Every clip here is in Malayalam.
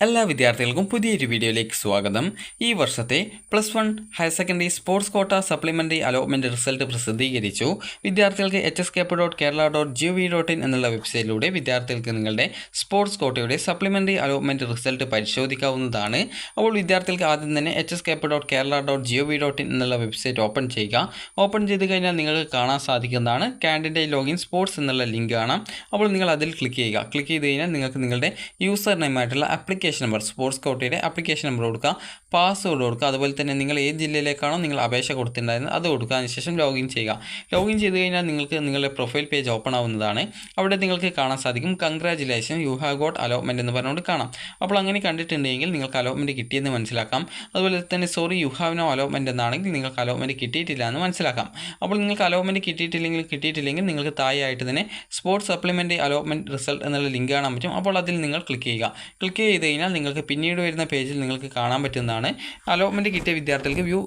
എല്ലാ വിദ്യാർത്ഥികൾക്കും പുതിയൊരു വീഡിയോയിലേക്ക് സ്വാഗതം. ഈ വർഷത്തെ +1 higher secondary sports quota supplementary allotment result പ്രസിദ്ധീകരിച്ചു. വിദ്യാർത്ഥികൾക്ക് hsk.kerala.gov.in എന്നുള്ള വെബ്സൈറ്റിലൂടെ വിദ്യാർത്ഥികൾക്ക് നിങ്ങളുടെ സ്പോർട്സ് കോട്ടയുടെ സപ്ലിമെൻ്ററി അലോട്ട്മെൻറ്റ് റിസൾട്ട് പരിശോധിക്കാവുന്നതാണ്. അപ്പോൾ വിദ്യാർത്ഥികൾക്ക് ആദ്യം തന്നെ hsk.kerala.gov.in എന്നുള്ള വെബ്സൈറ്റ് ഓപ്പൺ ചെയ്യുക. ഓപ്പൺ ചെയ്ത് കഴിഞ്ഞാൽ നിങ്ങൾക്ക് കാണാൻ സാധിക്കുന്നതാണ് കാൻഡിഡേറ്റ് ലോഗിൻ സ്പോർട്സ് എന്നുള്ള ലിങ്ക് കാണാം. അപ്പോൾ നിങ്ങൾ അതിൽ ക്ലിക്ക് ചെയ്യുക. ക്ലിക്ക് ചെയ്ത് കഴിഞ്ഞാൽ നിങ്ങൾക്ക് നിങ്ങളുടെ യൂസർ നെയിമായിട്ടുള്ള ആപ്ലിക്കേഷൻ നമ്പർ, സ്പോർട്സ് കോട്ടയുടെ ആപ്ലിക്കേഷൻ നമ്പർ കൊടുക്കുക, പാസ്വേഡ് കൊടുക്കുക, അതുപോലെ തന്നെ നിങ്ങൾ ഏത് ജില്ലയിലേക്കാണോ നിങ്ങൾ അപേക്ഷ കൊടുത്തിട്ടുണ്ടായിരുന്നത് അത് കൊടുക്കുക. അതിനുശേഷം ലോഗിൻ ചെയ്യുക. ലോഗിൻ ചെയ്ത് കഴിഞ്ഞാൽ നിങ്ങൾക്ക് നിങ്ങളുടെ പ്രൊഫൈൽ പേജ് ഓപ്പൺ ആവുന്നതാണ്. അവിടെ നിങ്ങൾക്ക് കാണാൻ സാധിക്കും congratulation you have got allotment എന്ന് പറഞ്ഞുകൊണ്ട് കാണാം. അപ്പോൾ അങ്ങനെ കണ്ടിട്ടുണ്ടെങ്കിൽ നിങ്ങൾക്ക് അലോട്ട്മെൻറ്റ് കിട്ടിയെന്ന് മനസ്സിലാക്കാം. അതുപോലെ തന്നെ sorry you have no allotment എന്നാണെങ്കിൽ നിങ്ങൾക്ക് അലോട്ട്മെൻറ്റ് കിട്ടിയിട്ടില്ല എന്ന് മനസ്സിലാക്കാം. അപ്പോൾ നിങ്ങൾക്ക് അലോട്ട്മെൻറ്റ് കിട്ടിയിട്ടില്ലെങ്കിൽ നിങ്ങൾക്ക് താഴെയായിട്ട് തന്നെ സ്പോർട്സ് സപ്ലിമെൻ്ററി അലോട്ട്മെൻറ്റ് റിസൾട്ട് എന്നുള്ള ലിങ്ക് കാണാൻ പറ്റും. അപ്പോൾ അതിൽ നിങ്ങൾ ക്ലിക്ക് ചെയ്യുക. ക്ലിക്ക് ചെയ്ത് കഴിഞ്ഞാൽ നിങ്ങൾക്ക് പിന്നീട് വരുന്ന പേജിൽ നിങ്ങൾക്ക് കാണാൻ പറ്റുന്നതാണ് അലോട്ട്മെൻറ്റ് കിട്ടിയ വിദ്യാർത്ഥികൾക്ക് വ്യൂ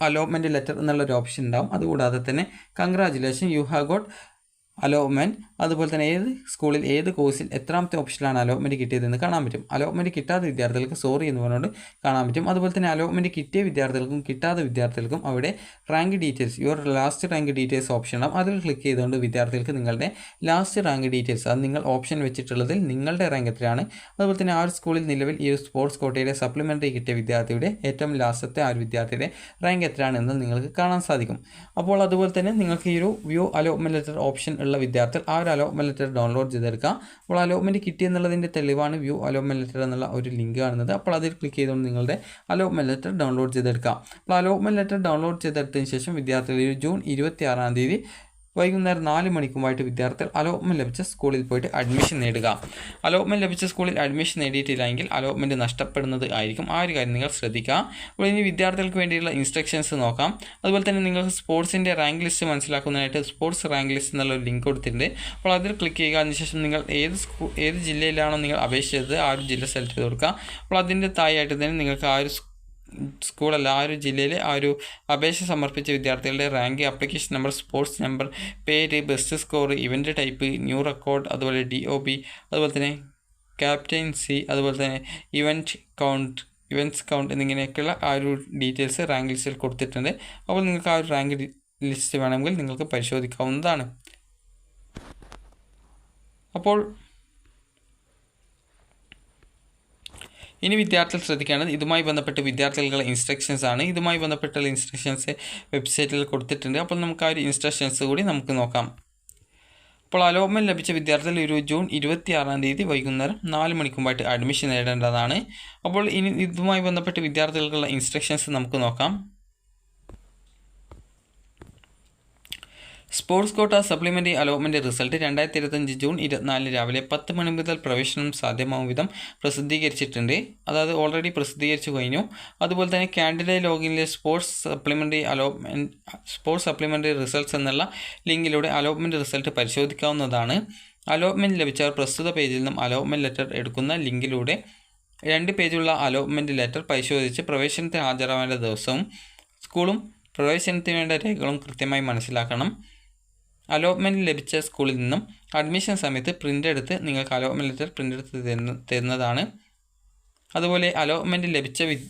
അലോട്ട്മെൻറ്റ് ലെറ്റർ എന്നുള്ളൊരു ഓപ്ഷൻ ഉണ്ടാവും. അതുകൂടാതെ തന്നെ congratulation you have got allotment, അതുപോലെ തന്നെ ഏത് സ്കൂളിൽ ഏത് കോഴ്സിൽ എത്രാമത്തെ ഓപ്ഷനിലാണ് അലോട്ട്മെൻറ്റ് കിട്ടിയതെന്ന് കാണാൻ പറ്റും. അലോട്ട്മെൻറ്റ് കിട്ടാത്ത വിദ്യാർത്ഥികൾക്ക് സോറി എന്ന് പറഞ്ഞുകൊണ്ട് കാണാൻ പറ്റും. അതുപോലെ തന്നെ അലോട്ട്മെൻറ്റ് കിട്ടിയ വിദ്യാർത്ഥികൾക്കും കിട്ടാത്ത വിദ്യാർത്ഥികൾക്കും അവിടെ rank details, your last rank details option ഉണ്ടാവും. അതിൽ ക്ലിക്ക് ചെയ്തുകൊണ്ട് വിദ്യാർത്ഥികൾക്ക് നിങ്ങളുടെ ലാസ്റ്റ് റാങ്ക് ഡീറ്റെയിൽസ്, അത് നിങ്ങൾ ഓപ്ഷൻ വെച്ചിട്ടുള്ളതിൽ നിങ്ങളുടെ റാങ്ക് എത്രയാണ്, അതുപോലെ തന്നെ ആ ഒരു സ്കൂളിൽ നിലവിൽ ഈ ഒരു സ്പോർട്സ് കോട്ടയുടെ സപ്ലിമെൻ്ററി കിട്ടിയ വിദ്യാർത്ഥിയുടെ ഏറ്റവും ലാസ്റ്റത്തെ ആ ഒരു വിദ്യാർത്ഥിയുടെ റാങ്ക് എത്രയാണ് എന്ന് നിങ്ങൾക്ക് കാണാൻ സാധിക്കും. അപ്പോൾ അതുപോലെ തന്നെ നിങ്ങൾക്ക് ഈ ഒരു വ്യൂ അലോട്ട്മെൻറ്റ് ലെറ്റർ ഓപ്ഷൻ ഉള്ള വിദ്യാർത്ഥികൾ ആ ഒരു അലോട്ട്മെൻറ്റ് ലെറ്റർ ഡൗൺലോഡ് ചെയ്തെടുക്കുക. അപ്പോൾ അലോട്ട്മെൻറ്റ് കിട്ടിയെന്നുള്ളതിൻ്റെ തെളിവാണ് വ്യൂ അലോട്ട്മെൻറ്റ് ലെറ്റർ എന്നുള്ള ഒരു ലിങ്ക് കാണുന്നത്. അപ്പോൾ അതിൽ ക്ലിക്ക് ചെയ്തുകൊണ്ട് നിങ്ങളുടെ അലോട്ട്മെൻറ്റ് ലെറ്റർ ഡൗൺലോഡ് ചെയ്തെടുക്കുക. അപ്പോൾ അലോട്ട്മെൻറ്റ് ലെറ്റർ ഡൗൺലോഡ് ചെയ്തെടുത്തതിന് ശേഷം വിദ്യാർത്ഥികൾ ജൂൺ 26 വൈകുന്നേരം 4 മണിക്കുമായിട്ട് വിദ്യാർത്ഥികൾ അലോട്ട്മെൻറ്റ് ലഭിച്ച സ്കൂളിൽ പോയിട്ട് അഡ്മിഷൻ നേടുക. അലോട്ട്മെൻറ്റ് ലഭിച്ച സ്കൂളിൽ അഡ്മിഷൻ നേടിയിട്ടില്ലെങ്കിൽ അലോട്ട്മെൻറ്റ് നഷ്ടപ്പെടുന്നത് ആയിരിക്കും. ആ ഒരു കാര്യം നിങ്ങൾ ശ്രദ്ധിക്കുക. അപ്പോൾ ഇനി വിദ്യാർത്ഥികൾക്ക് വേണ്ടിയുള്ള ഇൻസ്ട്രക്ഷൻസ് നോക്കാം. അതുപോലെ തന്നെ നിങ്ങൾക്ക് സ്പോർട്സിൻ്റെ റാങ്ക് ലിസ്റ്റ് മനസ്സിലാക്കുന്നതിനായിട്ട് സ്പോർട്സ് റാങ്ക് ലിസ്റ്റ് എന്നുള്ളൊരു ലിങ്ക് കൊടുത്തിട്ടുണ്ട്. അപ്പോൾ അതിൽ ക്ലിക്ക് ചെയ്യുക. അതിനുശേഷം നിങ്ങൾ ഏത് ജില്ലയിലാണോ നിങ്ങൾ അപേക്ഷിച്ചത് ആ ഒരു ജില്ല സെലക്ട് ചെയ്ത് കൊടുക്കുക. അപ്പോൾ അതിൻ്റെ താഴെയായിട്ട് തന്നെ നിങ്ങൾക്ക് ആ ഒരു സ്കൂളല്ല ആ ഒരു ജില്ലയിൽ ആ ഒരു അപേക്ഷ സമർപ്പിച്ച വിദ്യാർത്ഥികളുടെ rank, application number, sports number, പേര്, best score, event type, new record, അതുപോലെ DOB, അതുപോലെ തന്നെ ക്യാപ്റ്റൻസി, അതുപോലെ തന്നെ ഇവൻറ്റ്സ് കൗണ്ട് എന്നിങ്ങനെയൊക്കെയുള്ള ആ ഒരു ഡീറ്റെയിൽസ് റാങ്ക് ലിസ്റ്റിൽ കൊടുത്തിട്ടുണ്ട്. അപ്പോൾ നിങ്ങൾക്ക് ആ ഒരു റാങ്ക് ലിസ്റ്റ് വേണമെങ്കിൽ നിങ്ങൾക്ക് പരിശോധിക്കാവുന്നതാണ്. അപ്പോൾ ഇനി വിദ്യാർത്ഥികൾ ശ്രദ്ധിക്കേണ്ടത് ഇതുമായി ബന്ധപ്പെട്ട് വിദ്യാർത്ഥികളുടെ ഇൻസ്ട്രക്ഷൻസ് ആണ്. ഇതുമായി ബന്ധപ്പെട്ടുള്ള ഇൻസ്ട്രക്ഷൻസ് വെബ്സൈറ്റിൽ കൊടുത്തിട്ടുണ്ട്. അപ്പോൾ നമുക്ക് ആ ഒരു ഇൻസ്ട്രക്ഷൻസ് കൂടി നമുക്ക് നോക്കാം. അപ്പോൾ അലോട്ട്മെൻറ്റ് ലഭിച്ച വിദ്യാർത്ഥികൾ ജൂൺ 26 വൈകുന്നേരം 4 മണിക്കുമ്പായിട്ട് അഡ്മിഷൻ നേടേണ്ടതാണ്. അപ്പോൾ ഇനി ഇതുമായി ബന്ധപ്പെട്ട് വിദ്യാർത്ഥികൾക്കുള്ള ഇൻസ്ട്രക്ഷൻസ് നമുക്ക് നോക്കാം. Sports quota supplementary allotment result 2025 June 24 രാവിലെ 10 മണി മുതൽ പ്രവേശനം സാധ്യമാവും വിധം പ്രസിദ്ധീകരിച്ചിട്ടുണ്ട്. അതായത് ഓൾറെഡി പ്രസിദ്ധീകരിച്ചു കഴിഞ്ഞു. അതുപോലെ തന്നെ കാൻഡിഡേറ്റ് ലോഗിനിലെ സ്പോർട്സ് സപ്ലിമെൻ്ററി റിസൾട്ട്സ് എന്നുള്ള ലിങ്കിലൂടെ അലോട്ട്മെൻറ്റ് റിസൾട്ട് പരിശോധിക്കാവുന്നതാണ്. അലോട്ട്മെൻറ്റ് ലഭിച്ചവർ പ്രസ്തുത പേജിൽ നിന്നും അലോട്ട്മെൻറ്റ് ലെറ്റർ എടുക്കുന്ന ലിങ്കിലൂടെ 2 പേജുള്ള അലോട്ട്മെൻറ്റ് ലെറ്റർ പരിശോധിച്ച് പ്രവേശനത്തിന് ഹാജരാവേണ്ട ദിവസവും സ്കൂളും പ്രവേശനത്തിന് വേണ്ട രേഖകളും കൃത്യമായി മനസ്സിലാക്കണം. അലോട്ട്മെൻറ്റ് ലഭിച്ച സ്കൂളിൽ നിന്നും അഡ്മിഷൻ സമയത്ത് പ്രിൻ്റ് എടുത്ത് നിങ്ങൾക്ക് അലോട്ട്മെൻറ്റ് ലെറ്റർ പ്രിൻ്റ് എടുത്ത് തരുന്നതാണ്. അതുപോലെ അലോട്ട്മെൻറ്റ്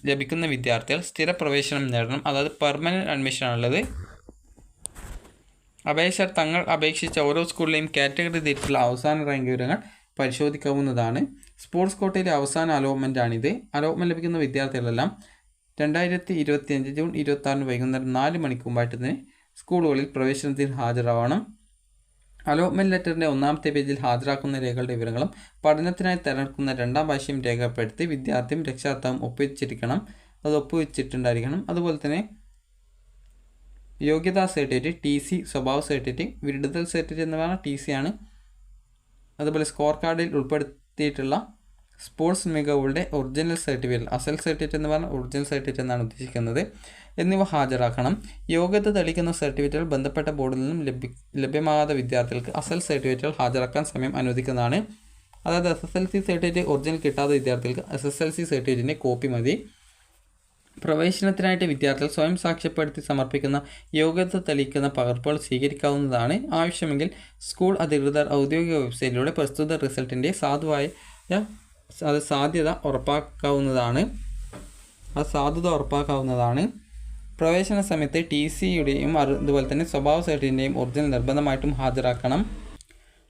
ലഭിക്കുന്ന വിദ്യാർത്ഥികൾ സ്ഥിര പ്രവേശനം നേടണം. അതായത് പെർമനൻറ്റ് അഡ്മിഷനാണുള്ളത്. അപേക്ഷകർ തങ്ങൾ അപേക്ഷിച്ച ഓരോ സ്കൂളിലെയും കാറ്റഗറി തിരിച്ചുള്ള അവസാന റാങ്ക് വിവരങ്ങൾ പരിശോധിക്കാവുന്നതാണ്. സ്പോർട്സ് കോട്ടയിലെ അവസാന അലോട്ട്മെൻറ്റാണിത്. അലോട്ട്മെൻറ്റ് ലഭിക്കുന്ന വിദ്യാർത്ഥികളെല്ലാം 2025 ജൂൺ 26 വൈകുന്നേരം 4 മണിക്കുമ്പായിട്ട് തന്നെ സ്കൂളുകളിൽ പ്രവേശനത്തിന് ഹാജരാവണം. അലോട്ട്മെൻറ്റ് ലെറ്ററിൻ്റെ 1ാമത്തെ പേജിൽ ഹാജരാക്കുന്ന രേഖകളുടെ വിവരങ്ങളും പഠനത്തിനായി തിരഞ്ഞെടുക്കുന്ന 2ാം ഭാഷയും രേഖപ്പെടുത്തി വിദ്യാർത്ഥിയും രക്ഷകർത്താവും ഒപ്പുവെച്ചിട്ടുണ്ടായിരിക്കണം. അതുപോലെ തന്നെ യോഗ്യതാ സർട്ടിഫിക്കറ്റ്, TC, സ്വഭാവ സർട്ടിഫിക്കറ്റ്, വിടുതൽ സർട്ടിഫിക്കറ്റ് എന്ന് പറഞ്ഞാൽ TC ആണ്. അതുപോലെ സ്കോർ കാർഡിൽ ഉൾപ്പെടുത്തിയിട്ടുള്ള സ്പോർട്സ് മികവുകളുടെ ഒറിജിനൽ സർട്ടിഫിക്കറ്റ്, അസൽ സർട്ടിഫിക്കറ്റ് എന്ന് പറഞ്ഞാൽ ഒറിജിനൽ സർട്ടിഫിക്കറ്റ് എന്നാണ് ഉദ്ദേശിക്കുന്നത്, എന്നിവ ഹാജരാക്കണം. യോഗ്യത തെളിയിക്കുന്ന സർട്ടിഫിക്കറ്റുകൾ ബന്ധപ്പെട്ട ബോർഡിൽ നിന്നും ലഭ്യമാകാത്ത വിദ്യാർത്ഥികൾക്ക് അസൽ സർട്ടിഫിക്കറ്റുകൾ ഹാജരാക്കാൻ സമയം അനുവദിക്കുന്നതാണ്. അതായത് SSLC സർട്ടിഫിക്കറ്റ് ഒറിജിനൽ കിട്ടാത്ത വിദ്യാർത്ഥികൾക്ക് SSLC സർട്ടിഫിക്കറ്റിൻ്റെ കോപ്പി മതി. പ്രവേശനത്തിനായിട്ട് വിദ്യാർത്ഥികൾ സ്വയം സാക്ഷ്യപ്പെടുത്തി സമർപ്പിക്കുന്ന യോഗ്യത തെളിയിക്കുന്ന പകർപ്പുകൾ സ്വീകരിക്കാവുന്നതാണ്. ആവശ്യമെങ്കിൽ സ്കൂൾ അധികൃതർ ഔദ്യോഗിക വെബ്സൈറ്റിലൂടെ പ്രസ്തുത റിസൾട്ടിൻ്റെ സാധുവായ സാധ്യത ഉറപ്പാക്കാവുന്നതാണ്. പ്രവേശന സമയത്ത് TCയുടെയും അതുപോലെ തന്നെ സ്വഭാവ സർട്ടിഫിക്കറ്റിൻ്റെയും ഒറിജിനൽ നിർബന്ധമായിട്ടും ഹാജരാക്കണം.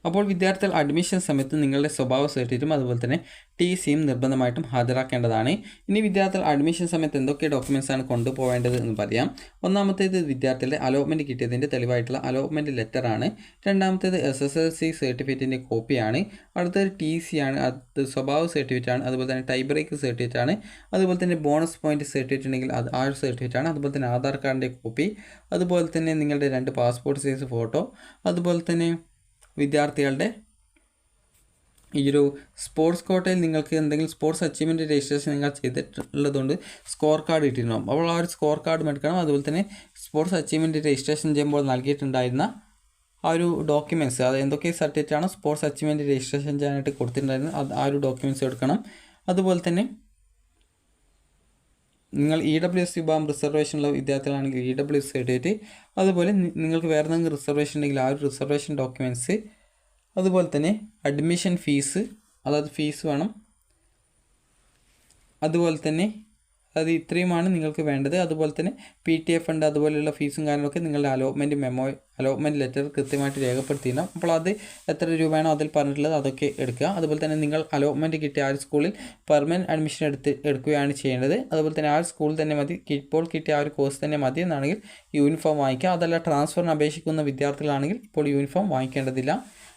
അപ്പോൾ വിദ്യാർത്ഥികൾ അഡ്മിഷൻ സമയത്ത് നിങ്ങളുടെ സ്വഭാവ സർട്ടിഫിക്കറ്റും അതുപോലെ തന്നെ TCയും നിർബന്ധമായിട്ടും ഹാജരാക്കേണ്ടതാണ്. ഇനി വിദ്യാർത്ഥികൾ അഡ്മിഷൻ സമയത്ത് എന്തൊക്കെ ഡോക്യുമെൻറ്റ്സാണ് കൊണ്ടുപോകേണ്ടത് എന്ന് പറയാം. ഒന്നാമത്തേത് വിദ്യാർത്ഥികളുടെ അലോട്ട്മെൻറ്റ് കിട്ടിയതിൻ്റെ തെളിവായിട്ടുള്ള അലോട്ട്മെൻറ്റ് ലെറ്ററാണ്. രണ്ടാമത്തേത് SSLC സർട്ടിഫിക്കറ്റിൻ്റെ കോപ്പിയാണ്. അടുത്തത് TCയാണ്, അത് സ്വഭാവ സർട്ടിഫിക്കറ്റാണ്. അതുപോലെ തന്നെ ടൈ ബ്രേക്ക് സർട്ടിഫിക്കറ്റാണ്. അതുപോലെ തന്നെ ബോണസ് പോയിൻറ്റ് സർട്ടിഫിക്കറ്റ് ഉണ്ടെങ്കിൽ അത് ആ ഒരു സർട്ടിഫിക്കറ്റാണ്. അതുപോലെ തന്നെ ആധാർ കാർഡിൻ്റെ കോപ്പി, അതുപോലെ തന്നെ നിങ്ങളുടെ 2 പാസ്പോർട്ട് സൈസ് ഫോട്ടോ, അതുപോലെ തന്നെ വിദ്യാർത്ഥികളുടെ ഈ ഒരു സ്പോർട്സ് കോട്ടയിൽ നിങ്ങൾക്ക് എന്തെങ്കിലും സ്പോർട്സ് അച്ചീവ്മെൻറ്റ് രജിസ്ട്രേഷൻ നിങ്ങൾ ചെയ്തിട്ടുള്ളതുകൊണ്ട് സ്കോർ കാർഡ് കിട്ടിയിട്ടുണ്ടാകും. അപ്പോൾ ആ ഒരു സ്കോർ കാർഡ് എടുക്കണം. അതുപോലെ തന്നെ സ്പോർട്സ് അച്ചീവ്മെൻറ്റ് രജിസ്ട്രേഷൻ ചെയ്യുമ്പോൾ നൽകിയിട്ടുണ്ടായിരുന്ന ആ ഒരു ഡോക്യുമെൻറ്റ്സ്, അത് എന്തൊക്കെ സർട്ടിഫിക്കറ്റാണ് സ്പോർട്സ് അച്ചീവ്മെൻറ്റ് രജിസ്ട്രേഷൻ ചെയ്യാനായിട്ട് കൊടുത്തിട്ടുണ്ടായിരുന്നത്, അത് ആ ഒരു ഡോക്യുമെൻറ്റ്സ് എടുക്കണം. അതുപോലെ തന്നെ നിങ്ങൾ EWS വിഭാഗം റിസർവേഷനുള്ള വിദ്യാർത്ഥികളാണെങ്കിൽ EWS സർട്ടിഫിക്കറ്റ്, അതുപോലെ നിങ്ങൾക്ക് വേറെ എന്തെങ്കിലും റിസർവേഷൻ ഉണ്ടെങ്കിൽ ആ ഒരു റിസർവേഷൻ ഡോക്യുമെൻറ്റ്സ്, അതുപോലെ തന്നെ അഡ്മിഷൻ ഫീസ്, അതായത് ഫീസ് വേണം. അതുപോലെ തന്നെ അത് ഇത്രയുമാണ് നിങ്ങൾക്ക് വേണ്ടത്. അതുപോലെ തന്നെ PTA ഫണ്ട് അതുപോലെയുള്ള ഫീസും കാര്യങ്ങളൊക്കെ നിങ്ങളുടെ അലോട്ട്മെൻറ്റ് ലെറ്റർ കൃത്യമായിട്ട് രേഖപ്പെടുത്തിയിടാം. അപ്പോൾ അത് എത്ര രൂപയാണോ അതിൽ പറഞ്ഞിട്ടുള്ളത് അതൊക്കെ എടുക്കുക. അതുപോലെ തന്നെ നിങ്ങൾ അലോട്ട്മെൻറ്റ് കിട്ടിയ ആ ഒരു സ്കൂളിൽ പെർമനൻറ്റ് അഡ്മിഷൻ എടുക്കുകയാണ് ചെയ്യേണ്ടത്. അതുപോലെ തന്നെ ആ ഒരു സ്കൂൾ തന്നെ മതി, ഇപ്പോൾ കിട്ടിയ ആ ഒരു കോഴ്സ് തന്നെ മതി എന്നാണെങ്കിൽ യൂണിഫോം വാങ്ങിക്കുക. അതല്ല ട്രാൻസ്ഫറിന് അപേക്ഷിക്കുന്ന വിദ്യാർത്ഥികളാണെങ്കിൽ ഇപ്പോൾ യൂണിഫോം വാങ്ങിക്കേണ്ടതില്ല.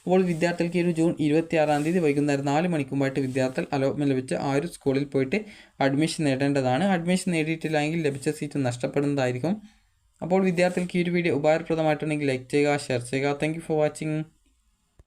അപ്പോൾ വിദ്യാർത്ഥികൾക്ക് ഒരു ജൂൺ 26-ാം തീയതി വൈകുന്നേരം 4 മണിക്കുമ്പായിട്ട് വിദ്യാർത്ഥികൾ അലോട്ട്മെൻറ്റ് ലഭിച്ച് ആ ഒരു സ്കൂളിൽ പോയിട്ട് അഡ്മിഷൻ നേടേണ്ടതാണ്. അഡ്മിഷൻ നേടിയിട്ടില്ലെങ്കിൽ ലഭിച്ച സീറ്റ് നഷ്ടപ്പെടുന്നതായിരിക്കും. അപ്പോൾ വിദ്യാർത്ഥികൾക്ക് ഈ ഒരു വീഡിയോ ഉപകാരപ്രദമായിട്ടുണ്ടെങ്കിൽ ലൈക്ക് ചെയ്യുക, ഷെയർ ചെയ്യുക. Thank you for watching.